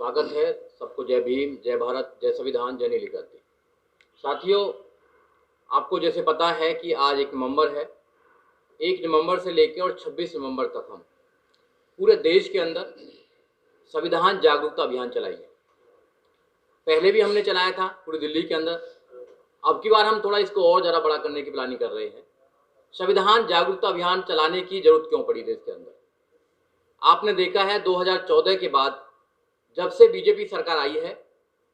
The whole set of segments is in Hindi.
स्वागत है। सबको जय भीम, जय भारत, जय संविधान, जय नीली क्रांति। साथियों, आपको जैसे पता है कि आज 1 नवंबर है। 1 नवंबर से लेकर और 26 नवंबर तक हम पूरे देश के अंदर संविधान जागरूकता अभियान चलाएंगे। पहले भी हमने चलाया था पूरी दिल्ली के अंदर। अब की बार हम थोड़ा इसको और ज़्यादा बड़ा करने की प्लानिंग कर रहे हैं। संविधान जागरूकता अभियान चलाने की जरूरत क्यों पड़ी देश के अंदर? आपने देखा है 2014 के बाद जब से बीजेपी सरकार आई है,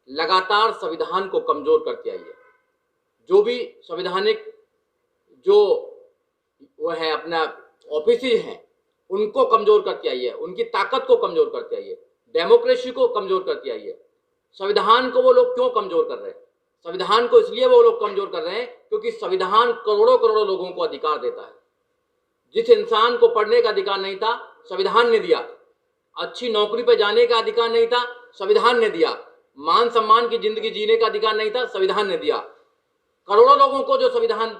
लगातार संविधान को कमजोर करती आई है। जो भी संवैधानिक जो वो है अपना ऑफिसेज हैं, उनको कमजोर करती आई है, उनकी ताकत को कमजोर करती आई है, डेमोक्रेसी को कमजोर करती आई है। संविधान को वो लोग क्यों कमजोर कर रहे हैं? संविधान को इसलिए वो लोग कमजोर कर रहे हैं क्योंकि संविधान करोड़ों करोड़ों लोगों को अधिकार देता है। जिस इंसान को पढ़ने का अधिकार नहीं था, संविधान ने दिया। अच्छी नौकरी पर जाने का अधिकार नहीं था, संविधान ने दिया। मान सम्मान की जिंदगी जीने का अधिकार नहीं था, संविधान ने दिया। करोड़ों लोगों को जो संविधान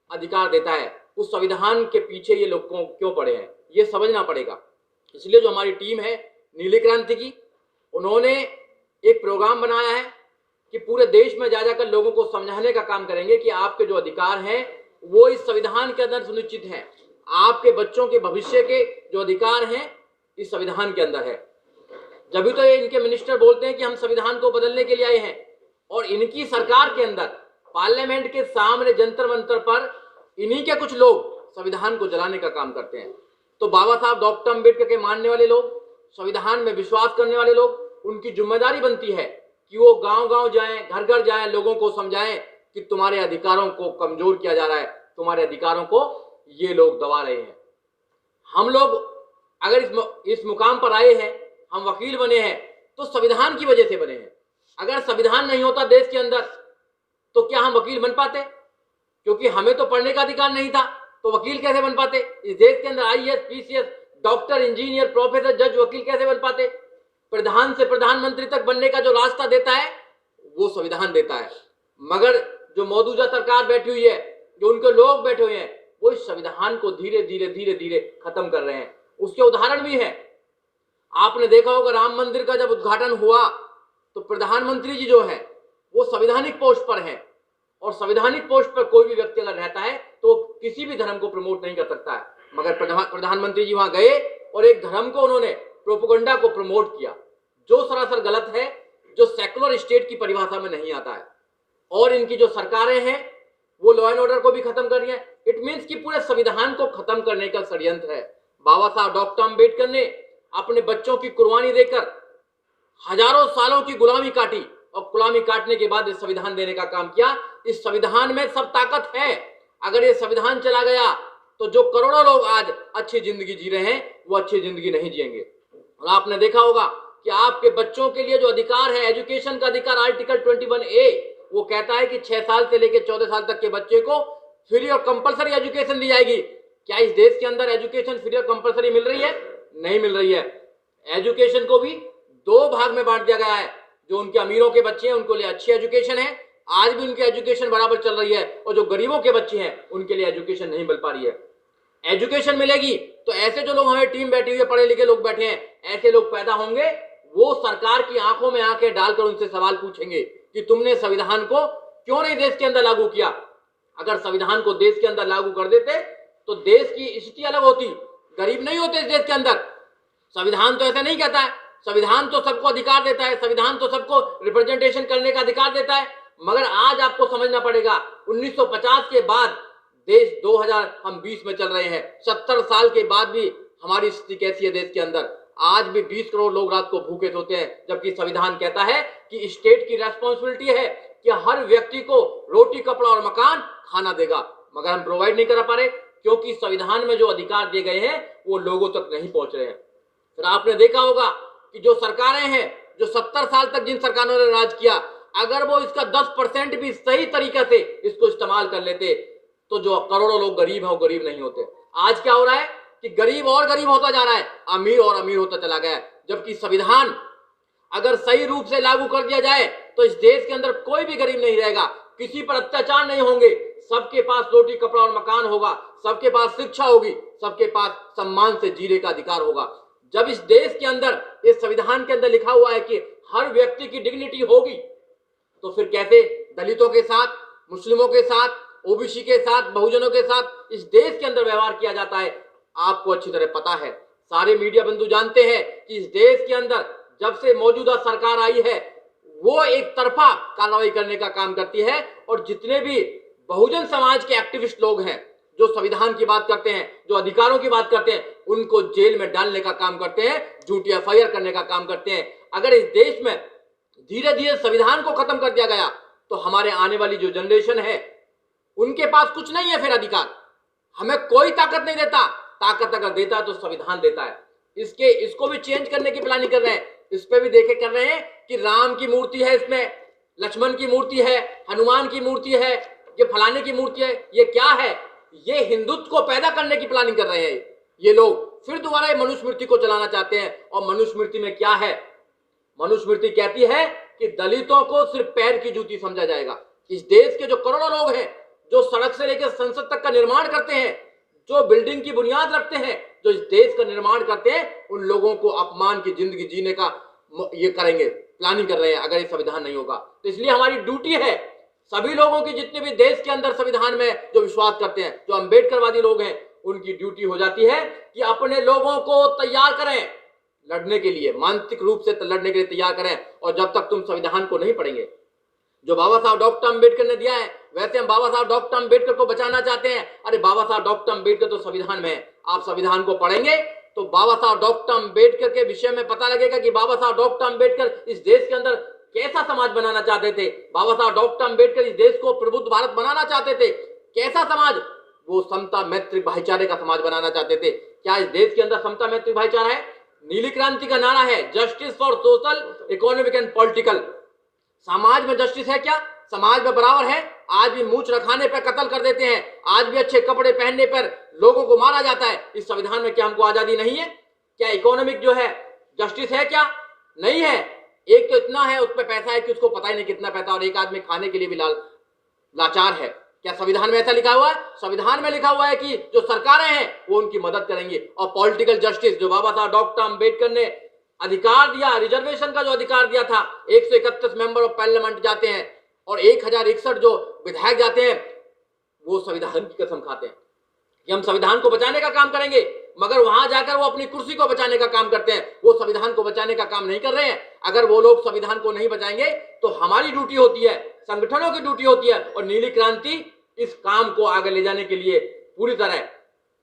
अधिकार देता है, उस संविधान के पीछे ये लोग क्यों पड़े हैं, ये समझना पड़ेगा। इसलिए जो हमारी टीम है नीली क्रांति की, उन्होंने एक प्रोग्राम बनाया है कि पूरे देश में जा जाकर लोगों को समझाने का काम करेंगे कि आपके जो अधिकार हैं वो इस संविधान के अंदर सुनिश्चित हैं। आपके बच्चों के भविष्य के जो अधिकार हैं इस संविधान के अंदर है। जब भी तो ये इनके मिनिस्टर बोलते हैं कि हम संविधान को बदलने के लिए आए हैं, और इनकी सरकार के अंदर पार्लियामेंट के सामने जंतर मंतर पर इन्हीं के कुछ लोग संविधान को जलाने का काम करते हैं। तो बाबा साहब डॉक्टर अम्बेडकर के मानने वाले लोग, संविधान में विश्वास करने वाले लोग, उनकी जिम्मेदारी बनती है कि वो गांव-गांव जाएं, घर घर जाएं, लोगों को समझाएं कि तुम्हारे अधिकारों को कमजोर किया जा रहा है, तुम्हारे अधिकारों को ये लोग दबा रहे हैं। हम लोग अगर इस मुकाम पर आए हैं, हम वकील बने हैं, तो संविधान की वजह से बने हैं। अगर संविधान नहीं होता देश के अंदर तो क्या हम वकील बन पाते? क्योंकि हमें तो पढ़ने का अधिकार नहीं था, तो वकील कैसे बन पाते? इस देश के अंदर IAS, PCS, doctor, engineer, professor, जज, वकील कैसे बन पाते? प्रधान से प्रधानमंत्री तक बनने का जो रास्ता देता है वो संविधान देता है। मगर जो मौजूदा सरकार बैठी हुई है, जो उनके लोग बैठे हुए हैं, वो इस संविधान को धीरे धीरे खत्म कर रहे हैं। उसके उदाहरण भी है। आपने देखा होगा राम मंदिर का जब उद्घाटन हुआ तो प्रधानमंत्री जी जो है वो संवैधानिक पोस्ट पर हैं, और संवैधानिक पोस्ट पर कोई भी व्यक्ति अगर रहता है तो किसी भी धर्म को प्रमोट नहीं कर सकता है। मगर प्रधानमंत्री जी वहां गए और एक धर्म को उन्होंने प्रोपेगेंडा को प्रमोट किया, जो सरासर गलत है, जो सेकुलर स्टेट की परिभाषा में नहीं आता है। और इनकी जो सरकारें हैं वो लॉ एंड ऑर्डर को भी खत्म कर रही है। इट मीन्स कि पूरे संविधान को खत्म करने का षड्यंत्र है। बाबा साहब डॉक्टर अम्बेडकर ने अपने बच्चों की कुर्बानी देकर हजारों सालों की गुलामी काटी, और गुलामी काटने के बाद इस संविधान देने का काम किया। इस संविधान में सब ताकत है। अगर ये संविधान चला गया तो जो करोड़ों लोग आज अच्छी जिंदगी जी रहे हैं वो अच्छी जिंदगी नहीं जिएंगे। और आपने देखा होगा कि आपके बच्चों के लिए जो अधिकार है, एजुकेशन का अधिकार, आर्टिकल 21A, वो कहता है कि 6 साल से लेकर 14 साल तक के बच्चे को फ्री और कंपलसरी एजुकेशन दी जाएगी। क्या इस देश के अंदर एजुकेशन फ्री और कंपलसरी मिल रही है? नहीं मिल रही है। एजुकेशन को भी 2 भाग में बांट दिया गया है। जो उनके अमीरों के बच्चे हैं उनके लिए अच्छी एजुकेशन है, आज भी उनकी एजुकेशन बराबर चल रही है, और जो गरीबों के बच्चे हैं उनके लिए एजुकेशन नहीं मिल पा रही है। एजुकेशन मिलेगी तो ऐसे जो लोग हमें टीम बैठी हुई है, पढ़े लिखे लोग बैठे हैं, ऐसे लोग पैदा होंगे, वो सरकार की आंखों में आंखें डालकर उनसे सवाल पूछेंगे कि तुमने संविधान को क्यों नहीं देश के अंदर लागू किया। अगर संविधान को देश के अंदर लागू कर देते तो देश की स्थिति अलग होती, गरीब नहीं होते इस देश के अंदर। संविधान तो ऐसा नहीं कहता है। संविधान तो सबको अधिकार देता है, संविधान तो सबको रिप्रेजेंटेशन करने का अधिकार देता है। मगर आज आपको समझना पड़ेगा, 1950 के बाद देश 2020 में चल रहे हैं, 70 साल के बाद भी हमारी स्थिति कैसी है देश के अंदर? आज भी 20 करोड़ लोग रात को भूखे सोते हैं, जबकि संविधान कहता है कि स्टेट की रेस्पॉन्सिबिलिटी है कि हर व्यक्ति को रोटी, कपड़ा और मकान, खाना देगा। मगर हम प्रोवाइड नहीं कर पा रहे क्योंकि संविधान में जो अधिकार दिए गए हैं वो लोगों तक नहीं पहुंच रहे हैं। फिर आपने देखा होगा कि जो सरकारें हैं, जो 70 साल तक जिन सरकारों ने राज किया, अगर वो इसका 10% भी सही तरीके से इसको इस्तेमाल कर लेते तो जो करोड़ों लोग गरीब हैं वो गरीब नहीं होते। आज क्या हो रहा है कि गरीब और गरीब होता जा रहा है, अमीर और अमीर होता चला गया है। जबकि संविधान अगर सही रूप से लागू कर दिया जाए तो इस देश के अंदर कोई भी गरीब नहीं रहेगा, किसी पर अत्याचार नहीं होंगे, सबके पास रोटी, कपड़ा और मकान होगा, सबके पास शिक्षा होगी, सबके पास सम्मान से जीने का अधिकार होगा। जब इस देश के अंदर, इस संविधान के अंदर लिखा हुआ है कि हर व्यक्ति की डिग्निटी होगी, तो फिर कैसे दलितों के साथ, मुस्लिमों के साथ, ओबीसी के साथ, बहुजनों के साथ इस देश के अंदर व्यवहार किया जाता है, आपको अच्छी तरह पता है। सारे मीडिया बंधु जानते हैं कि इस देश के अंदर जब से मौजूदा सरकार आई है वो एक तरफा कार्रवाई करने का काम करती है, और जितने भी बहुजन समाज के एक्टिविस्ट लोग हैं जो संविधान की बात करते हैं, जो अधिकारों की बात करते हैं, उनको जेल में डालने का काम करते हैं, झूठी एफआईआर करने का काम करते हैं। अगर इस देश में धीरे धीरे संविधान को खत्म कर दिया गया तो हमारे आने वाली जो जनरेशन है उनके पास कुछ नहीं है फिर अधिकार, हमें कोई ताकत नहीं देता। ताकत अगर देता तो संविधान देता है। इसको भी चेंज करने की प्लानिंग कर रहे हैं। इस पे भी देखे कर रहे हैं कि राम की मूर्ति है, इसमें लक्ष्मण की मूर्ति है, हनुमान की मूर्ति है, ये फलाने की मूर्ति है। ये क्या है? ये हिंदुत्व को पैदा करने की प्लानिंग कर रहे हैं ये लोग। फिर दोबारा ये मनुस्मृति को चलाना चाहते हैं। और मनुस्मृति में क्या है? मनुस्मृति कहती है कि दलितों को सिर्फ पैर की जूती समझा जाएगा। इस देश के जो करोड़ों लोग हैं जो सड़क से लेकर संसद तक का निर्माण करते हैं, जो बिल्डिंग की बुनियाद रखते हैं, जो इस देश का निर्माण करते हैं, उन लोगों को अपमान की जिंदगी जीने का ये करेंगे, प्लानिंग कर रहे हैं अगर ये संविधान नहीं होगा। तो इसलिए हमारी ड्यूटी है सभी लोगों की, जितने भी देश के अंदर संविधान में जो विश्वास करते हैं, जो अम्बेडकरवादी लोग हैं, उनकी ड्यूटी हो जाती है कि अपने लोगों को तैयार करें लड़ने के लिए, मानसिक रूप से लड़ने के लिए तैयार करें। और जब तक तुम संविधान को नहीं पढ़ेंगे जो बाबा साहब डॉक्टर अम्बेडकर ने दिया है, वैसे हम बाबा साहब डॉक्टर अम्बेडकर को बचाना चाहते हैं। अरे बाबा साहब डॉक्टर अम्बेडकर तो संविधान में है। आप संविधान को पढ़ेंगे तो बाबा साहब डॉक्टर अम्बेडकर के विषय में पता लगेगा कि बाबा साहब डॉक्टर अम्बेडकर इस देश के अंदर कैसा समाज बनाना चाहते थे। बाबा साहब डॉक्टर अम्बेडकर इस देश को प्रबुद्ध भारत बनाना चाहते थे। कैसा समाज? वो समता मैत्री भाईचारे का समाज बनाना चाहते थे। क्या इस देश के अंदर समता मैत्री भाईचारा है? नीली क्रांति का नारा है justice for social, economic and political. समाज में जस्टिस है क्या? समाज में बराबर है? आज भी मूंछ रखाने पर कत्ल कर देते हैं, आज भी अच्छे कपड़े पहनने पर लोगों को मारा जाता है। इस संविधान में क्या हमको आजादी नहीं है? क्या इकोनॉमिक जो है जस्टिस है क्या? नहीं है। एक तो इतना है उस पर पैसा है कि उसको पता ही नहीं कितना पैसा, और एक आदमी खाने के लिए भी लाचार है। क्या संविधान में ऐसा लिखा हुआ है? संविधान में लिखा हुआ है कि जो सरकारें हैं वो उनकी मदद करेंगी। और पॉलिटिकल जस्टिस जो बाबा साहब डॉक्टर अम्बेडकर ने अधिकार दिया, रिजर्वेशन का जो अधिकार दिया था, 131 मेंबर ऑफ पार्लियामेंट जाते हैं और 1061 जो विधायक जाते हैं, वो संविधान की कसम खाते हैं कि हम संविधान को बचाने का काम करेंगे, मगर वहां जाकर वो अपनी कुर्सी को बचाने का काम करते हैं। वो संविधान को बचाने का काम नहीं कर रहे हैं। अगर वो लोग संविधान को नहीं बचाएंगे तो हमारी ड्यूटी होती है, संगठनों की ड्यूटी होती है। और नीली क्रांति इस काम को आगे ले जाने के लिए पूरी तरह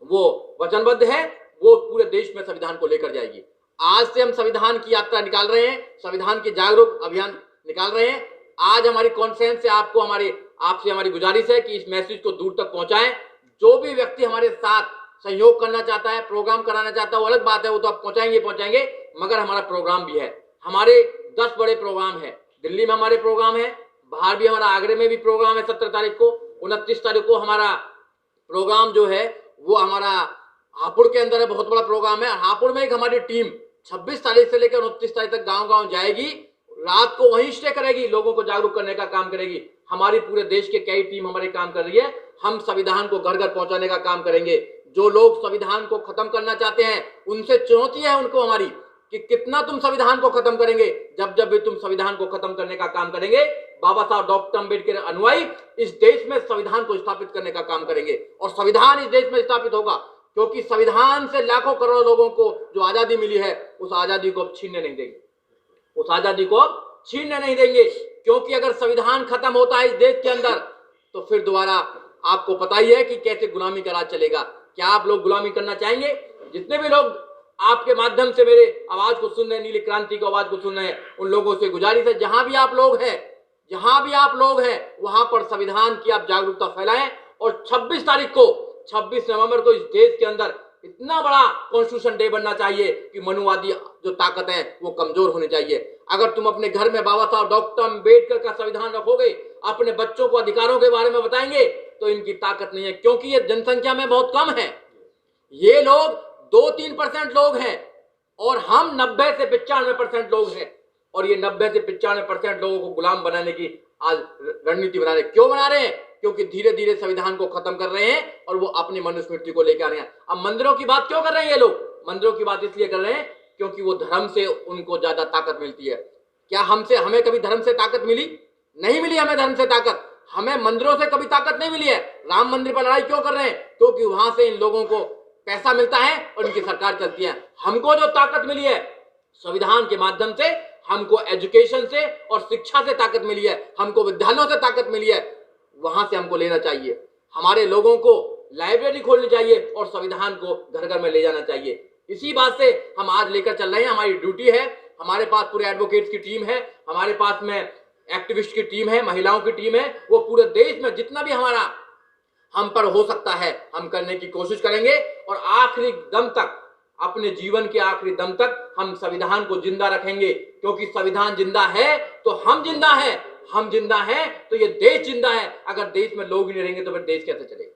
वो वचनबद्ध है। वो पूरे देश में संविधान को लेकर जाएगी। आज से हम संविधान की यात्रा निकाल रहे हैं, संविधान की जागरूक अभियान निकाल रहे हैं। आज हमारी कॉन्फ्रेंस से आपसे हमारी गुजारिश है कि इस मैसेज को दूर तक पहुंचाएं। जो भी व्यक्ति हमारे साथ सहयोग करना चाहता है, प्रोग्राम कराना चाहता है, वो अलग बात है, वो तो आप पहुंचाएंगे। मगर हमारा प्रोग्राम भी है, हमारे 10 बड़े प्रोग्राम है। दिल्ली में हमारे प्रोग्राम है, बाहर भी हमारा, आगरे में भी प्रोग्राम है 17 तारीख को। 29 तारीख को हमारा प्रोग्राम जो है वो हमारा हापुड़ के अंदर है, बहुत बड़ा प्रोग्राम है। हापुड़ में एक हमारी टीम 26 तारीख से लेकर 29 तारीख तक गांव-गांव जाएगी, रात को वहीं स्टे करेगी, लोगों को जागरूक करने का काम करेगी। हमारी पूरे देश के कई टीम हमारे काम कर रही है। हम संविधान को घर घर पहुंचाने का काम करेंगे। जो लोग संविधान को खत्म करना चाहते हैं उनसे चुनौती है उनको हमारी कि कितना तुम संविधान को खत्म करेंगे। जब भी तुम संविधान को खत्म करने का काम करेंगे, बाबा साहब डॉक्टर अम्बेडकर अनुयायी इस देश में संविधान को स्थापित करने का काम करेंगे। और संविधान इस देश में स्थापित होगा क्योंकि संविधान से लाखों करोड़ों लोगों को जो आजादी मिली है उस आजादी को अब छीनने नहीं देंगे, उस आजादी को अब छीनने नहीं देंगे। क्योंकि अगर संविधान खत्म होता है इस देश के अंदर तो फिर दोबारा आपको पता ही है कि कैसे गुलामी का राज चलेगा। क्या आप लोग गुलामी करना चाहेंगे? जितने भी लोग आपके माध्यम से मेरे आवाज को सुन रहे हैं, नीली क्रांति की आवाज को सुन रहे हैं, उन लोगों से गुजारिश है जहां भी आप लोग हैं वहां पर संविधान की आप जागरूकता फैलाएं। और 26 नवंबर को इस देश के अंदर इतना बड़ा कॉन्स्टिट्यूशन डे बनना चाहिए कि मनुवादी जो ताकत है वो कमजोर होनी चाहिए। अगर तुम अपने घर में बाबा साहब डॉक्टर अम्बेडकर का संविधान रखोगे, अपने बच्चों को अधिकारों के बारे में बताएंगे, तो इनकी ताकत नहीं है। क्योंकि ये जनसंख्या में बहुत कम है, ये लोग 2-3% लोग हैं और हम 90 से 95% लोग हैं। और ये 90 से 95% लोगों को गुलाम बनाने की आज रणनीति बना रहे। क्यों बना रहे हैं? क्योंकि धीरे धीरे संविधान को खत्म कर रहे हैं और वो अपनी मनुस्मृति को लेकर आ रहे हैं। अब मंदिरों की बात क्यों कर रहे हैं ये लोग? मंदिरों की बात इसलिए कर रहे हैं क्योंकि वो धर्म से उनको ज्यादा ताकत मिलती है। क्या हमें कभी धर्म से ताकत मिली? नहीं मिली हमें धर्म से ताकत। हमें मंदिरों से कभी ताकत नहीं मिली है। राम मंदिर पर लड़ाई क्यों कर रहे हैं? क्योंकि वहां से इन लोगों को पैसा मिलता है और इनकी सरकार चलती है। हमको जो ताकत मिली है संविधान के माध्यम से, हमको एजुकेशन से और शिक्षा से ताकत मिली है, हमको विद्यालयों से ताकत मिली है, वहां से हमको लेना चाहिए। हमारे लोगों को लाइब्रेरी खोलनी चाहिए और संविधान को घर घर में ले जाना चाहिए। इसी बात से हम आज लेकर चल रहे हैं। हमारी ड्यूटी है। हमारे पास पूरे एडवोकेट्स की टीम है, हमारे पास में एक्टिविस्ट की टीम है, महिलाओं की टीम है। वो पूरे देश में जितना भी हमारा हम पर हो सकता है हम करने की कोशिश करेंगे और आखिरी दम तक, अपने जीवन के आखिरी दम तक हम संविधान को जिंदा रखेंगे। क्योंकि संविधान जिंदा है तो हम जिंदा हैं, हम जिंदा हैं तो ये देश जिंदा है। अगर देश में लोग ही नहीं रहेंगे तो फिर देश कैसे चलेगा?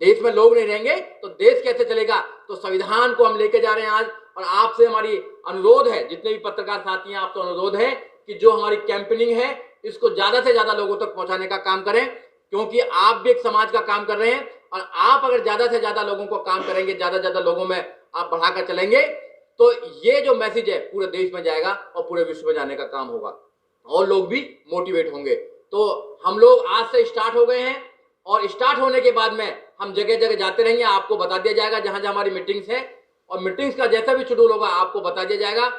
देश में लोग नहीं रहेंगे तो देश कैसे चलेगा? तो संविधान को हम लेके जा रहे हैं आज। और आपसे हमारी अनुरोध है, जितने भी पत्रकार साथी हैं, आपसे अनुरोध है कि जो हमारी कैंपेनिंग है इसको ज्यादा से ज्यादा लोगों तक पहुंचाने का काम करें। क्योंकि आप भी एक समाज का काम कर रहे हैं और आप अगर ज्यादा से ज्यादा लोगों को काम करेंगे, ज्यादा से ज्यादा लोगों में आप बढ़ाकर चलेंगे तो ये जो मैसेज है पूरे देश में जाएगा और पूरे विश्व में जाने का काम होगा और लोग भी मोटिवेट होंगे। तो हम लोग आज से स्टार्ट हो गए हैं और स्टार्ट होने के बाद में हम जगह जगह जाते रहेंगे। आपको बता दिया जाएगा जहां जहां हमारी मीटिंग्स है और मीटिंग्स का जैसा भी शेड्यूल होगा आपको बता दिया जाएगा।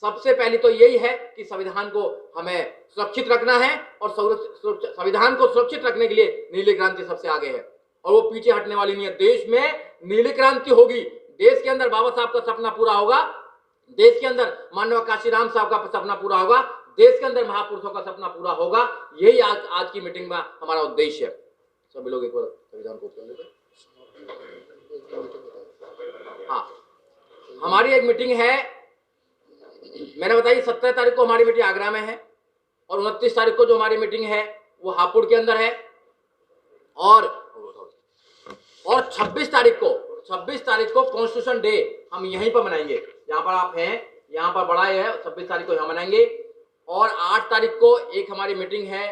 सबसे पहले तो यही है कि संविधान को हमें सुरक्षित रखना है और संविधान को सुरक्षित रखने के लिए नीली क्रांति सबसे आगे है और वो पीछे हटने वाली नहीं है। देश में नीली क्रांति होगी, देश के अंदर बाबा साहब का सपना पूरा होगा, देश के अंदर माननीय काशीराम साहब का सपना पूरा होगा, देश के अंदर महापुरुषों का सपना पूरा होगा। यही आज की मीटिंग में हमारा उद्देश्य है। सभी लोग एक बार संविधान को हाँ, हमारी एक मीटिंग है, मैंने बताई 17 तारीख को हमारी मीटिंग आगरा में है और 29 तारीख को जो हमारी मीटिंग है वो हापुड़ के अंदर है और 26 तारीख को कॉन्स्टिट्यूशन डे हम यहीं पर मनाएंगे। यहाँ पर आप हैं, यहाँ पर बड़ा है, 26 तारीख को यहाँ मनाएंगे। और 8 तारीख को एक हमारी मीटिंग है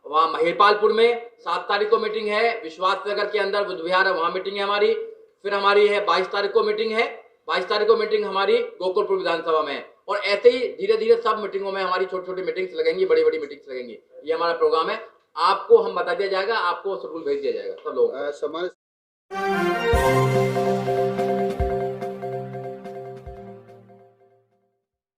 वहाँ महिपालपुर में, 7 तारीख को मीटिंग है विश्वास नगर के अंदर बुद्ध विहार है, वहाँ मीटिंग है हमारी। फिर हमारी है 22 तारीख को मीटिंग है, 22 तारीख को मीटिंग हमारी गोकुलपुर विधानसभा में है। और ऐसे ही धीरे धीरे सब मीटिंगों में हमारी छोटी छोटी मीटिंग्स लगेंगी, बड़ी बड़ी मीटिंग्स लगेंगी। ये हमारा प्रोग्राम है, आपको हम बता दिया जाएगा, आपको शेड्यूल भेज दिया जाएगा सब लोगों को।